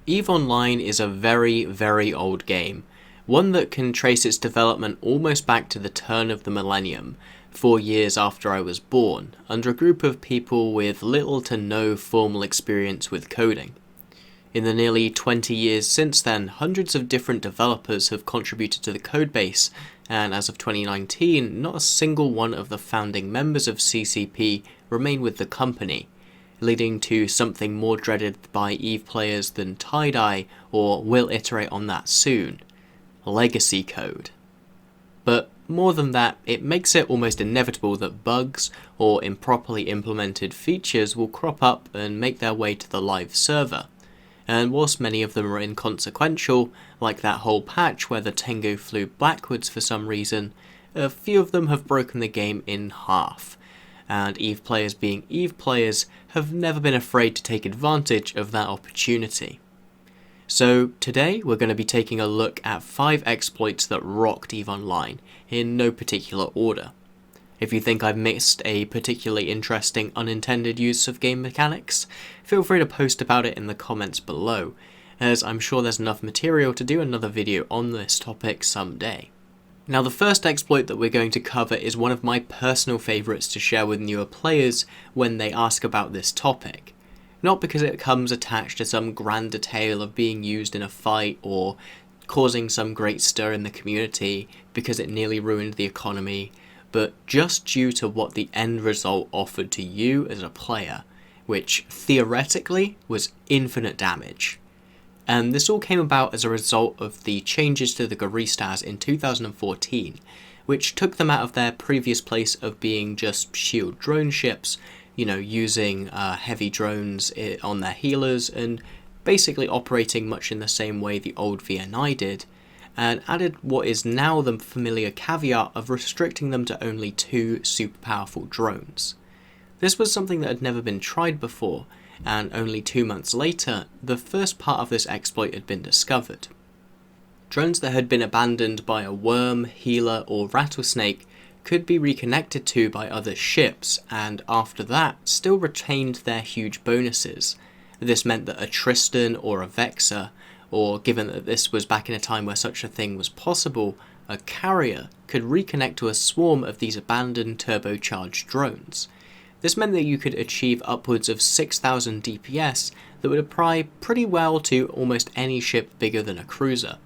EVE Online is a very, very old game, one that can trace its development almost back to the turn of the millennium, 4 years after I was born, under a group of people with little to no formal experience with coding. In the nearly 20 years since then, hundreds of different developers have contributed to the codebase, and as of 2019, not a single one of the founding members of CCP remain with the company, leading to something more dreaded by EVE players than tie-dye, or we'll iterate on that soon: legacy code. But more than that, it makes it almost inevitable that bugs or improperly implemented features will crop up and make their way to the live server. And whilst many of them are inconsequential, like that whole patch where the Tengu flew backwards for some reason, a few of them have broken the game in half. And EVE players being EVE players have never been afraid to take advantage of that opportunity. So today we're going to be taking a look at 5 exploits that rocked EVE Online, in no particular order. If you think I've missed a particularly interesting unintended use of game mechanics, feel free to post about it in the comments below, as I'm sure there's enough material to do another video on this topic someday. Now, the first exploit that we're going to cover is one of my personal favourites to share with newer players when they ask about this topic. Not because it comes attached to some grander tale of being used in a fight or causing some great stir in the community because it nearly ruined the economy, but just due to what the end result offered to you as a player, which theoretically was infinite damage. And this all came about as a result of the changes to the Guristas in 2014, which took them out of their previous place of being just shield drone ships, using heavy drones on their healers and basically operating much in the same way the old VNI did, and added what is now the familiar caveat of restricting them to only 2 super powerful drones. This was something that had never been tried before, and only 2 months later, the first part of this exploit had been discovered. Drones that had been abandoned by a worm, healer, or rattlesnake could be reconnected to by other ships, and after that, still retained their huge bonuses. This meant that a Tristan or a Vexor, or given that this was back in a time where such a thing was possible, a carrier could reconnect to a swarm of these abandoned turbocharged drones. This meant that you could achieve upwards of 6,000 DPS that would apply pretty well to almost any ship bigger than a cruiser.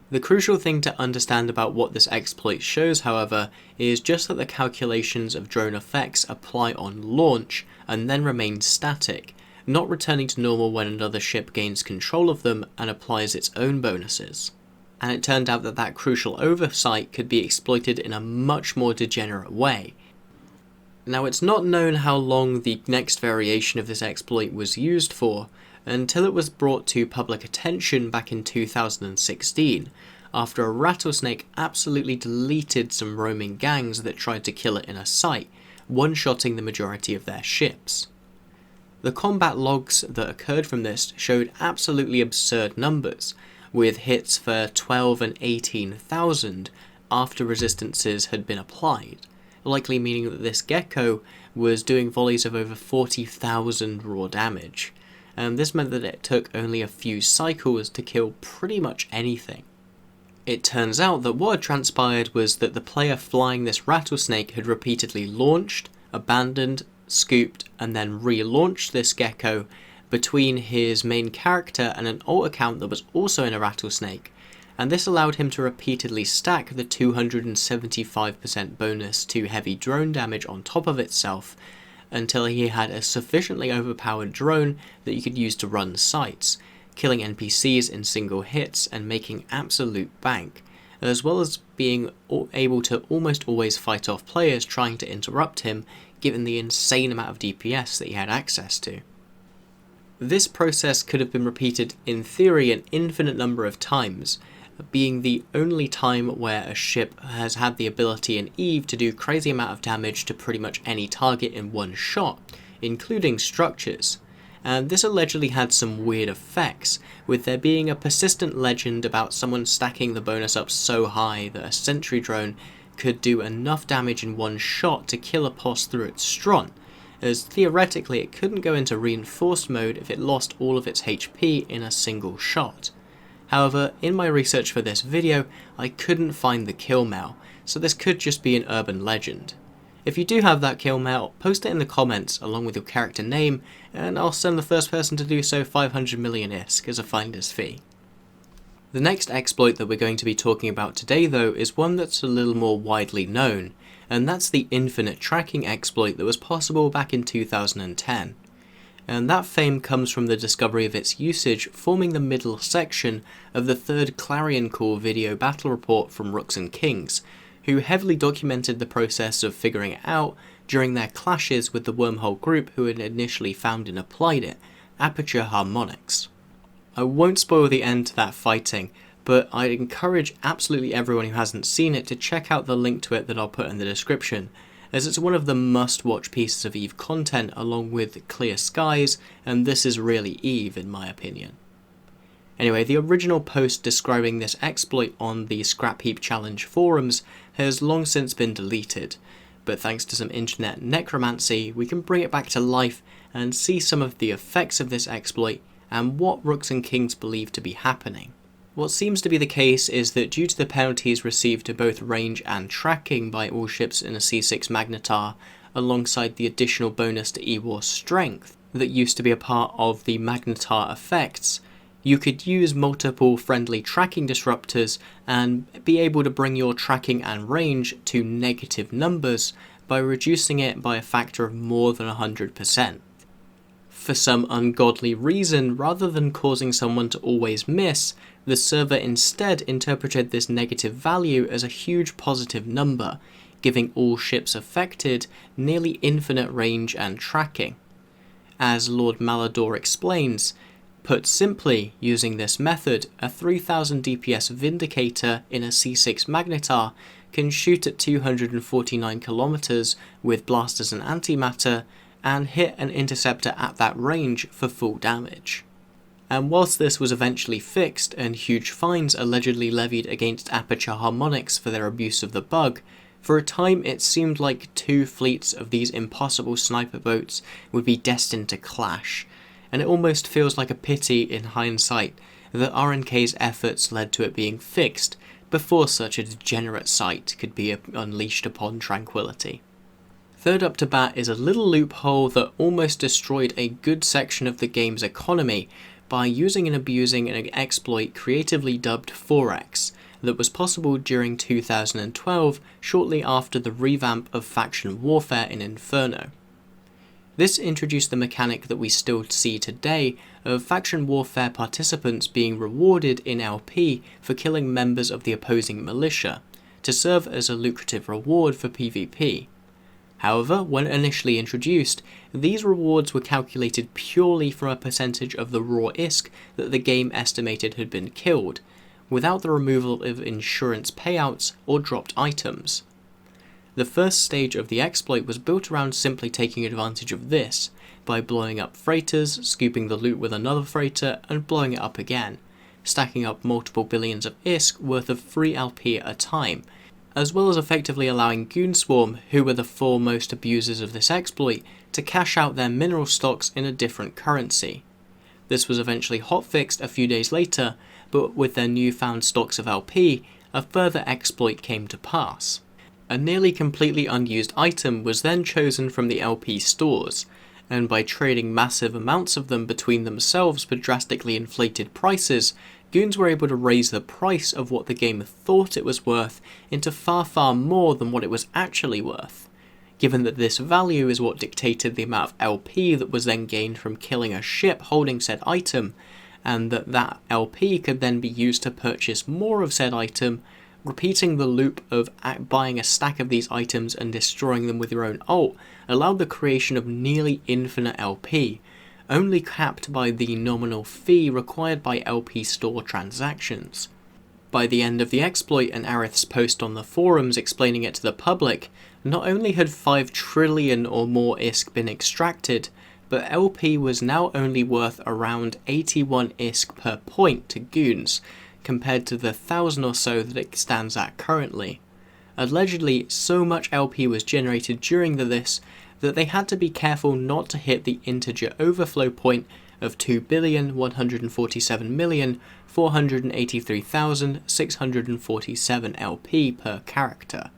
The crucial thing to understand about what this exploit shows, however, is just that the calculations of drone effects apply on launch and then remain static, not returning to normal when another ship gains control of them and applies its own bonuses. And it turned out that that crucial oversight could be exploited in a much more degenerate way. Now, it's not known how long the next variation of this exploit was used for, until it was brought to public attention back in 2016, after a rattlesnake absolutely deleted some roaming gangs that tried to kill it in a sight, one-shotting the majority of their ships. The combat logs that occurred from this showed absolutely absurd numbers, with hits for 12 and 18,000 after resistances had been applied, likely meaning that this gecko was doing volleys of over 40,000 raw damage, and this meant that it took only a few cycles to kill pretty much anything. It turns out that what had transpired was that the player flying this rattlesnake had repeatedly launched, abandoned, scooped, and then relaunched this gecko between his main character and an alt account that was also in a rattlesnake, and this allowed him to repeatedly stack the 275% bonus to heavy drone damage on top of itself until he had a sufficiently overpowered drone that you could use to run sites, killing NPCs in single hits and making absolute bank, as well as being able to almost always fight off players trying to interrupt him given the insane amount of DPS that he had access to. This process could have been repeated in theory an infinite number of times, being the only time where a ship has had the ability in EVE to do crazy amount of damage to pretty much any target in one shot, including structures. And this allegedly had some weird effects, with there being a persistent legend about someone stacking the bonus up so high that a sentry drone could do enough damage in one shot to kill a POS through its stron, as theoretically it couldn't go into reinforced mode if it lost all of its HP in a single shot. However, in my research for this video, I couldn't find the kill mail, so this could just be an urban legend. If you do have that kill mail, post it in the comments along with your character name, and I'll send the first person to do so 500 million ISK as a finder's fee. The next exploit that we're going to be talking about today though is one that's a little more widely known, and that's the infinite tracking exploit that was possible back in 2010. And that fame comes from the discovery of its usage forming the middle section of the third Clarion Call video battle report from Rooks and Kings, who heavily documented the process of figuring it out during their clashes with the wormhole group who had initially found and applied it, Aperture Harmonics. I won't spoil the end to that fighting, but I'd encourage absolutely everyone who hasn't seen it to check out the link to it that I'll put in the description, as it's one of the must-watch pieces of EVE content along with Clear Skies, and This Is Really EVE in my opinion. Anyway, the original post describing this exploit on the Scrap Heap Challenge forums has long since been deleted, but thanks to some internet necromancy we can bring it back to life and see some of the effects of this exploit and what Rooks and Kings believe to be happening. What seems to be the case is that due to the penalties received to both range and tracking by all ships in a C6 Magnetar, alongside the additional bonus to E-War strength that used to be a part of the Magnetar effects, you could use multiple friendly tracking disruptors and be able to bring your tracking and range to negative numbers by reducing it by a factor of more than 100%. For some ungodly reason, rather than causing someone to always miss, the server instead interpreted this negative value as a huge positive number, giving all ships affected nearly infinite range and tracking. As Lord Malador explains, put simply, using this method, a 3000 DPS Vindicator in a C6 Magnetar can shoot at 249 km with blasters and antimatter, and hit an interceptor at that range for full damage. And whilst this was eventually fixed and huge fines allegedly levied against Aperture Harmonics for their abuse of the bug, for a time it seemed like two fleets of these impossible sniper boats would be destined to clash, and it almost feels like a pity in hindsight that RNK's efforts led to it being fixed before such a degenerate sight could be unleashed upon tranquility. Third up to bat is a little loophole that almost destroyed a good section of the game's economy by using and abusing an exploit creatively dubbed 4X that was possible during 2012 shortly after the revamp of faction warfare in Inferno. This introduced the mechanic that we still see today of faction warfare participants being rewarded in LP for killing members of the opposing militia, to serve as a lucrative reward for PvP. However, when initially introduced, these rewards were calculated purely from a percentage of the raw ISK that the game estimated had been killed, without the removal of insurance payouts or dropped items. The first stage of the exploit was built around simply taking advantage of this, by blowing up freighters, scooping the loot with another freighter, and blowing it up again, stacking up multiple billions of ISK worth of free LP at a time, as well as effectively allowing Goonswarm, who were the foremost abusers of this exploit, to cash out their mineral stocks in a different currency. This was eventually hotfixed a few days later, but with their newfound stocks of LP, a further exploit came to pass. A nearly completely unused item was then chosen from the LP stores, and by trading massive amounts of them between themselves for drastically inflated prices, Goons were able to raise the price of what the game thought it was worth into far, far more than what it was actually worth, given that this value is what dictated the amount of LP that was then gained from killing a ship holding said item, and that LP could then be used to purchase more of said item, repeating the loop of buying a stack of these items and destroying them with your own ult allowed the creation of nearly infinite LP, only capped by the nominal fee required by LP store transactions. By the end of the exploit and Aerith's post on the forums explaining it to the public, not only had 5 trillion or more ISK been extracted, but LP was now only worth around 81 ISK per point to Goons, compared to the 1,000 or so that it stands at currently. Allegedly, so much LP was generated during this that they had to be careful not to hit the integer overflow point of 2,147,483,647 LP per character.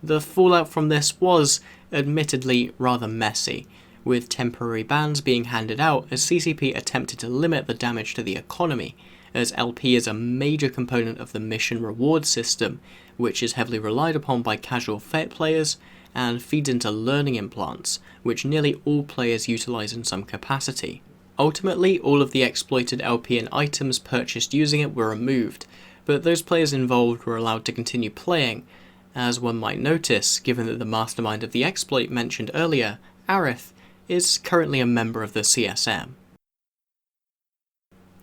The fallout from this was, admittedly, rather messy, with temporary bans being handed out as CCP attempted to limit the damage to the economy, as LP is a major component of the mission reward system, which is heavily relied upon by casual players and feeds into learning implants, which nearly all players utilise in some capacity. Ultimately, all of the exploited LP and items purchased using it were removed, but those players involved were allowed to continue playing, as one might notice, given that the mastermind of the exploit mentioned earlier, Aerith, is currently a member of the CSM.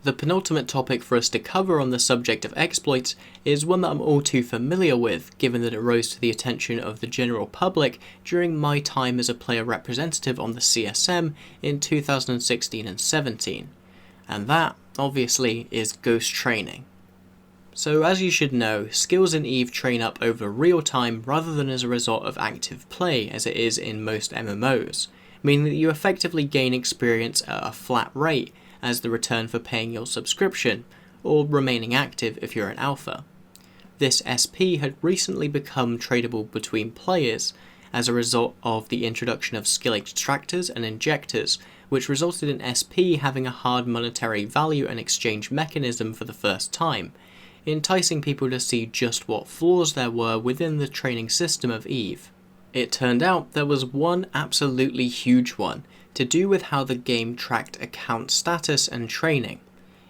The penultimate topic for us to cover on the subject of exploits is one that I'm all too familiar with, given that it rose to the attention of the general public during my time as a player representative on the CSM in 2016 and 17, and that, obviously, is ghost training. So as you should know, skills in EVE train up over real time rather than as a result of active play as it is in most MMOs, meaning that you effectively gain experience at a flat rate as the return for paying your subscription, or remaining active if you're an alpha. This SP had recently become tradable between players as a result of the introduction of skill extractors and injectors, which resulted in SP having a hard monetary value and exchange mechanism for the first time, enticing people to see just what flaws there were within the training system of EVE. It turned out there was one absolutely huge one, to do with how the game tracked account status and training.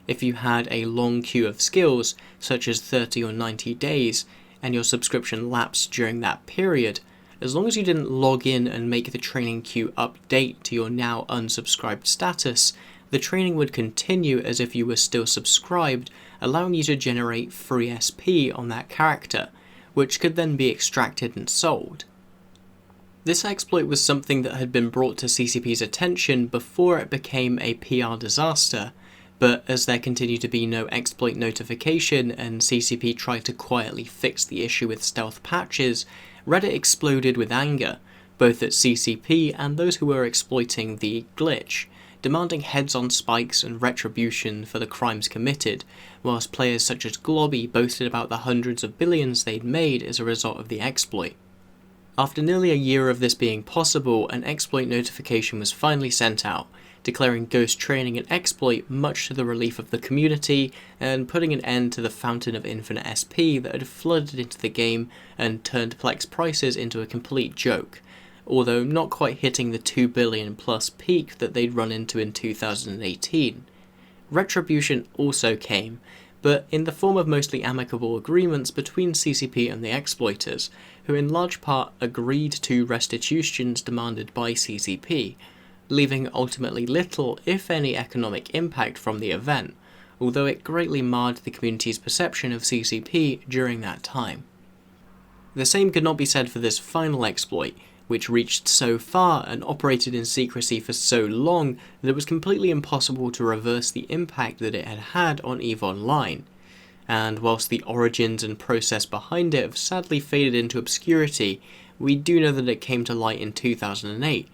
If you had a long queue of skills, such as 30 or 90 days, and your subscription lapsed during that period, as long as you didn't log in and make the training queue update to your now unsubscribed status, the training would continue as if you were still subscribed, allowing you to generate free SP on that character, which could then be extracted and sold. This exploit was something that had been brought to CCP's attention before it became a PR disaster, but as there continued to be no exploit notification and CCP tried to quietly fix the issue with stealth patches, Reddit exploded with anger, both at CCP and those who were exploiting the glitch, demanding heads-on spikes and retribution for the crimes committed, whilst players such as Globby boasted about the hundreds of billions they'd made as a result of the exploit. After nearly a year of this being possible, an exploit notification was finally sent out, declaring ghost training an exploit much to the relief of the community and putting an end to the fountain of infinite SP that had flooded into the game and turned Plex prices into a complete joke, although not quite hitting the 2 billion plus peak that they'd run into in 2018. Retribution also came, but in the form of mostly amicable agreements between CCP and the exploiters, who in large part agreed to restitutions demanded by CCP, leaving ultimately little, if any, economic impact from the event, although it greatly marred the community's perception of CCP during that time. The same could not be said for this final exploit, which reached so far and operated in secrecy for so long that it was completely impossible to reverse the impact that it had had on EVE Online. And whilst the origins and process behind it have sadly faded into obscurity, we do know that it came to light in 2008,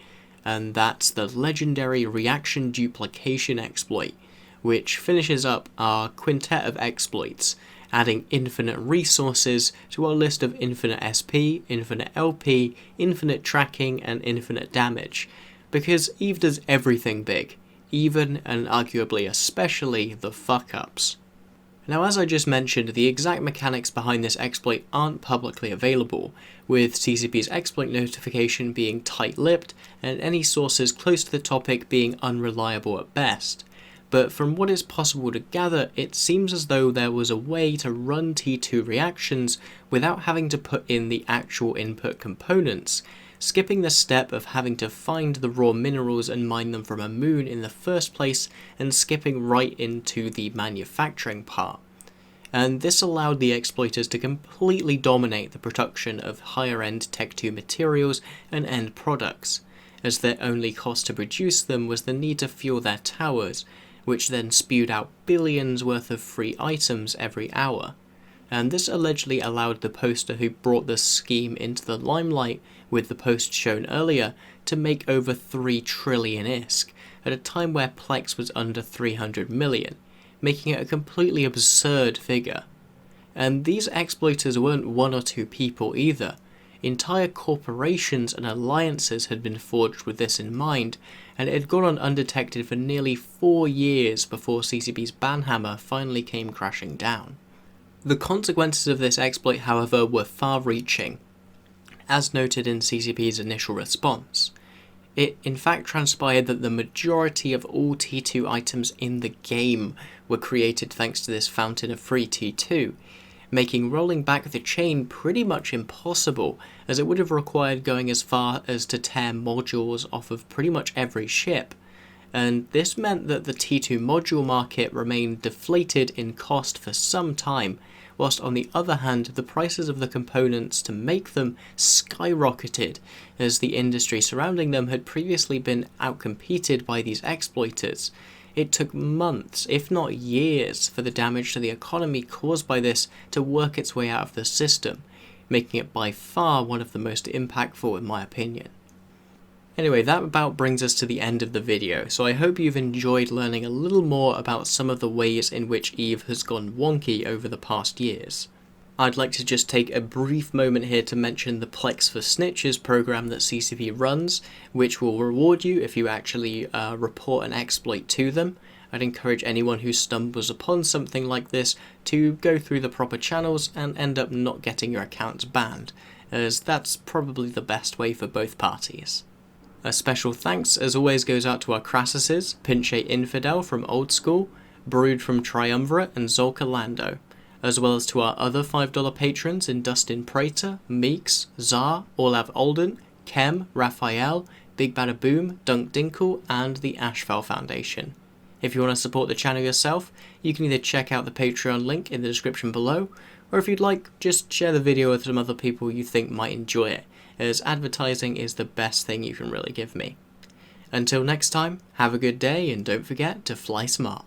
and that's the legendary reaction duplication exploit, which finishes up our quintet of exploits, adding infinite resources to our list of infinite SP, infinite LP, infinite tracking, and infinite damage, because EVE does everything big, even and arguably especially the fuck-ups. Now, as I just mentioned, the exact mechanics behind this exploit aren't publicly available, with CCP's exploit notification being tight-lipped and any sources close to the topic being unreliable at best. But from what is possible to gather, it seems as though there was a way to run T2 reactions without having to put in the actual input components, skipping the step of having to find the raw minerals and mine them from a moon in the first place, and skipping right into the manufacturing part. And this allowed the exploiters to completely dominate the production of higher-end Tech 2 materials and end products, as their only cost to produce them was the need to fuel their towers, which then spewed out billions worth of free items every hour. and this allegedly allowed the poster who brought the scheme into the limelight with the post shown earlier to make over 3 trillion ISK, at a time where Plex was under 300 million, making it a completely absurd figure. And these exploiters weren't one or two people either. Entire corporations and alliances had been forged with this in mind, and it had gone on undetected for nearly 4 years before CCP's banhammer finally came crashing down. The consequences of this exploit, however, were far-reaching, as noted in CCP's initial response. It in fact transpired that the majority of all T2 items in the game were created thanks to this fountain of free T2, making rolling back the chain pretty much impossible, as it would have required going as far as to tear modules off of pretty much every ship. And this meant that the T2 module market remained deflated in cost for some time, whilst on the other hand the prices of the components to make them skyrocketed, as the industry surrounding them had previously been outcompeted by these exploiters. It took months, if not years, for the damage to the economy caused by this to work its way out of the system, making it by far one of the most impactful in my opinion. Anyway, that about brings us to the end of the video, so I hope you've enjoyed learning a little more about some of the ways in which EVE has gone wonky over the past years. I'd like to just take a brief moment here to mention the Plex for Snitches program that CCP runs, which will reward you if you actually report an exploit to them. I'd encourage anyone who stumbles upon something like this to go through the proper channels and end up not getting your accounts banned, as that's probably the best way for both parties. A special thanks as always goes out to our Crassuses, Pinche Infidel from Old School, Brood from Triumvirate and Zolka Lando, as well as to our other $5 patrons in Dustin Prater, Meeks, Zar, Olav Olden, Kem, Raphael, Big Bada Boom, Dunk Dinkle, and the Ashfell Foundation. If you want to support the channel yourself, you can either check out the Patreon link in the description below, or if you'd like, just share the video with some other people you think might enjoy it, as advertising is the best thing you can really give me. Until next time, have a good day and don't forget to fly smart.